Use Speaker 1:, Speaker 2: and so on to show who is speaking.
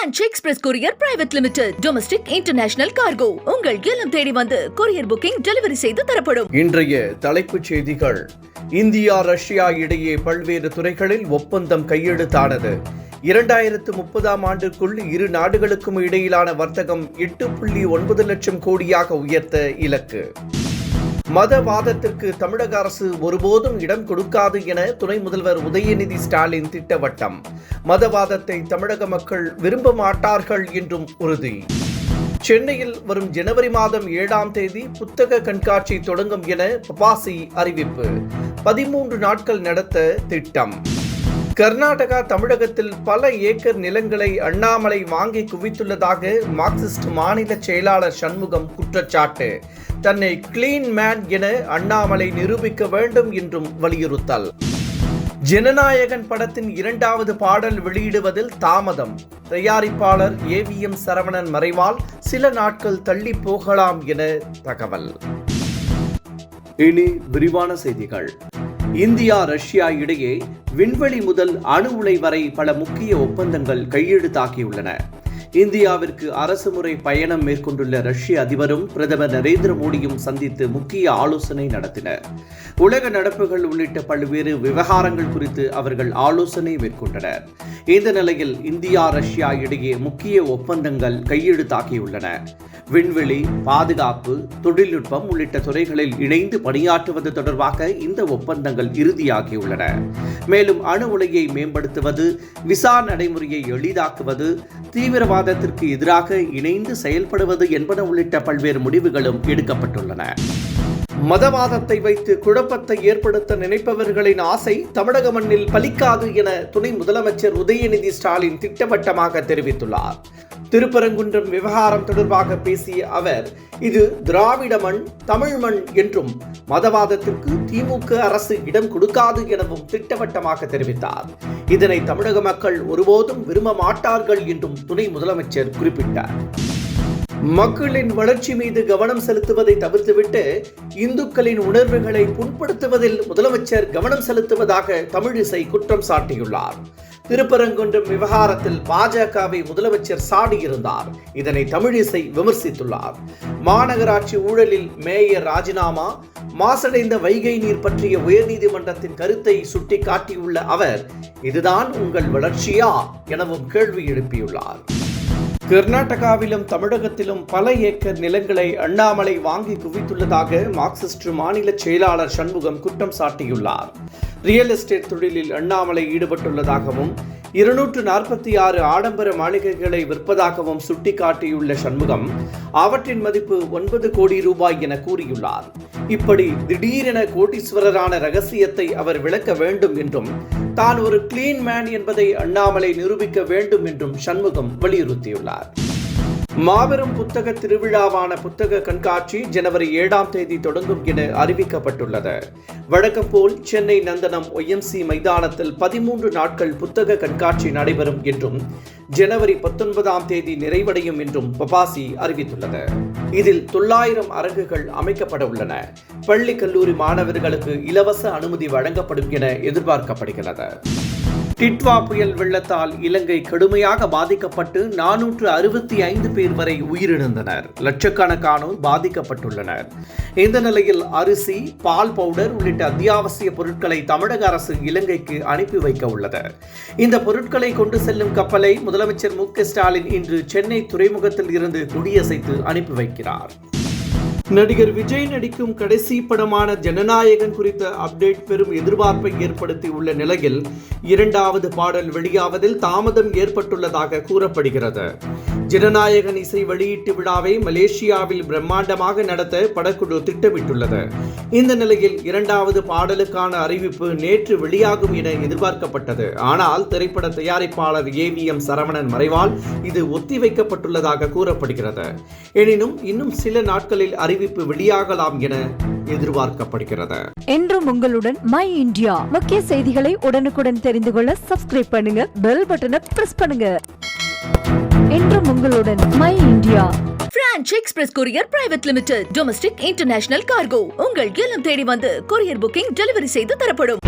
Speaker 1: Branch express courier private limited. Domestic international cargo. உங்கள் இல்லம் தேடி வந்து கொரியர் புக்கிங் டெலிவரி செய்து தரப்படும்.
Speaker 2: இன்றைய தலைப்புச் செய்திகள். இந்தியா ரஷ்யா இடையே பல்வேறு துறைகளில் ஒப்பந்தம் கையெழுத்தானது. 2030 ஆண்டுக்குள் இரு நாடுகளுக்கும் இடையிலான வர்த்தகம் 8.9 லட்சம் கோடியாக உயர்த்த இலக்கு. மதவாதத்திற்கு தமிழக அரசு ஒருபோதும் இடம் கொடுக்காது என துணை முதல்வர் உதயநிதி ஸ்டாலின் திட்டவட்டம். மதவாதத்தை தமிழக மக்கள் விரும்ப மாட்டார்கள் என்றும் உறுதி. சென்னையில் வரும் ஜனவரி மாதம் 7ஆம் தேதி புத்தக கண்காட்சி தொடங்கும் என பபாசி அறிவிப்பு. 13 நாட்கள் நடத்த திட்டம். கர்நாடகா தமிழகத்தில் பல ஏக்கர் நிலங்களை அண்ணாமலை வாங்கி குவித்துள்ளதாக மார்க்சிஸ்ட் மாநில செயலாளர் சண்முகம் குற்றச்சாட்டு. தன்னை கிளீன் மேன் என அண்ணாமலை நிரூபிக்க வேண்டும் என்றும் வலியுறுத்தல். ஜனநாயகன் படத்தின் 2வது பாடல் வெளியிடுவதில் தாமதம். தயாரிப்பாளர் AVM சரவணன் மறைவால் சில நாட்கள் தள்ளி போகலாம் என தகவல். இனி விரிவான செய்திகள். இந்தியா ரஷ்யா இடையே விண்வெளி முதல் அணு உலை வரை பல முக்கிய ஒப்பந்தங்கள் கையெழுத்தாகியுள்ளன. இந்தியாவிற்கு அரசுமுறை பயணம் மேற்கொண்டுள்ள ரஷ்ய அதிபரும் பிரதமர் நரேந்திர மோடியும் சந்தித்து முக்கிய ஆலோசனை நடத்தினர். உலக நடப்புகள் உள்ளிட்ட பல்வேறு விவகாரங்கள் குறித்து அவர்கள் ஆலோசனை மேற்கொண்டனர். இந்த நிலையில் இந்தியா ரஷ்யா இடையே முக்கிய ஒப்பந்தங்கள் கையெழுத்தாகியுள்ளன. விண்வெளி, பாதுகாப்பு, தொழில்நுட்பம் உள்ளிட்ட துறைகளில் இணைந்து பணியாற்றுவது தொடர்பாக இந்த ஒப்பந்தங்கள் இறுதியாகியுள்ளன. மேலும் அணு உலையை மேம்படுத்துவது, விசா நடைமுறையை எளிதாக்குவது, தீவிரவாதத்திற்கு எதிராக இணைந்து செயல்படுவது என்பன உள்ளிட்ட பல்வேறு முடிவுகளும் எடுக்கப்பட்டுள்ளன. மதவாதத்தை வைத்து குழப்பத்தை ஏற்படுத்த நினைப்பவர்களின் ஆசை தமிழக மண்ணில் பலிக்காது என துணை முதலமைச்சர் உதயநிதி ஸ்டாலின் திட்டவட்டமாக தெரிவித்துள்ளார். திருப்பரங்குன்றம் விவகாரம் தொடர்பாக பேசிய அவர், இது திராவிட மண், தமிழ் மண் என்றும் மதவாதத்திற்கு திமுக அரசு இடம் கொடுக்காது எனவும் திட்டவட்டமாக தெரிவித்தார். இதனை தமிழக மக்கள் ஒருபோதும் விரும்ப மாட்டார்கள் என்றும் துணை முதலமைச்சர் குறிப்பிட்டார். மக்களின் வளர்ச்சி மீது கவனம் செலுத்துவதை தவிர்த்துவிட்டு இந்துக்களின் உணர்வுகளை புண்படுத்துவதில் முதலமைச்சர் கவனம் செலுத்துவதாக தமிழிசை குற்றம் சாட்டியுள்ளார். திருப்பரங்குன்றம் விவகாரத்தில் பாஜகவை முதலமைச்சர் சாடியிருந்தார். இதனை தமிழிசை விமர்சித்துள்ளார். மாநகராட்சி ஊழலில் மேயர் ராஜினாமா, மாசடைந்த வைகை நீர் பற்றிய உயர்நீதிமன்றத்தின் கருத்தை சுட்டிக்காட்டியுள்ள அவர், இதுதான் உங்கள் வளர்ச்சியா எனவும் கேள்வி எழுப்பியுள்ளார். கர்நாடகாவிலும் தமிழகத்திலும் பல ஏக்கர் நிலங்களை அண்ணாமலை வாங்கி குவித்துள்ளதாக மார்க்சிஸ்ட் மாநில செயலாளர் சண்முகம் குற்றம் சாட்டியுள்ளார். ரியல் எஸ்டேட் தொழிலில் அண்ணாமலை ஈடுபட்டுள்ளதாகவும் 246 ஆடம்பர மாளிகைகளை விற்பதாகவும் சுட்டிக்காட்டியுள்ள சண்முகம், அவற்றின் மதிப்பு 9 கோடி ரூபாய் என கூறியுள்ளார். இப்படி திடீரென கோடீஸ்வரரான ரகசியத்தை அவர் விளக்க வேண்டும் என்றும், தான் ஒரு கிளீன் மேன் என்பதை அண்ணாமலை நிரூபிக்க வேண்டும் என்றும் சண்முகம் வலியுறுத்தியுள்ளார். மாபெரும் புத்தக திருவிழாவான புத்தக கண்காட்சி ஜனவரி 7ஆம் தேதி தொடங்கும் என அறிவிக்கப்பட்டுள்ளது. வழக்கம் போல் சென்னை நந்தனம் OMC மைதானத்தில் 13 நாட்கள் புத்தக கண்காட்சி நடைபெறும் என்றும், ஜனவரி 19ஆம் தேதி நிறைவடையும் என்றும் பபாசி அறிவித்துள்ளது. இதில் 900 அரங்குகள் அமைக்கப்பட உள்ளன. பள்ளி கல்லூரி மாணவர்களுக்கு இலவச அனுமதி வழங்கப்படும் என எதிர்பார்க்கப்படுகிறது. டிட்வா புயல் வெள்ளத்தால் இலங்கை கடுமையாக பாதிக்கப்பட்டு 465 பேர் வரை உயிரிழந்தனர். லட்சக்கணக்கானோர் பாதிக்கப்பட்டுள்ளனர். இந்த நிலையில் அரிசி, பால் பவுடர் உள்ளிட்ட அத்தியாவசிய பொருட்களை தமிழக அரசு இலங்கைக்கு அனுப்பி வைக்க உள்ளது. இந்த பொருட்களை கொண்டு செல்லும் கப்பலை முதலமைச்சர் MK ஸ்டாலின் இன்று சென்னை துறைமுகத்தில் இருந்து கொடியசைத்து அனுப்பி வைக்கிறார். நடிகர் விஜய் நடிக்கும் கடைசி படமான ஜனநாயகன் குறித்த அப்டேட் பெரும் எதிர்பார்ப்பை ஏற்படுத்தி உள்ள நிலையில் 2வது பாடல் வெளியாவதில் தாமதம் ஏற்பட்டுள்ளதாக கூறப்படுகிறது. ஜனநாயகன் இசை வெளியீட்டு விழாவை மலேசியாவில் பிரம்மாண்டமாக நடத்த படக்குழு திட்டமிட்டுள்ளது. இந்த நிலையில் 2வது பாடலுக்கான அறிவிப்பு நேற்று வெளியாகும் என எதிர்பார்க்கப்பட்டது. ஆனால் திரைப்பட தயாரிப்பாளர் AVM சரவணன் மறைவால் இது ஒத்திவைக்கப்பட்டுள்ளதாக கூறப்படுகிறது. எனினும் இன்னும் சில நாட்களில் அறிவிப்பு வெளியாகலாம் என எதிர்பார்க்கப்படுகிறது.
Speaker 3: என்றும் உங்களுடன் மை இந்தியா. முக்கிய செய்திகளை உடனுக்குடன் தெரிந்து கொள்ள சப்ஸ்கிரைப் பண்ணுங்க, பெல் பட்டனை பிரஸ் பண்ணுங்க. என்றும் உங்களுடன் my India.
Speaker 1: Branch express courier private limited. Domestic international cargo. உங்கள் இல்லம் தேடி வந்து கொரியர் புக்கிங் டெலிவரி செய்து தரப்படும்.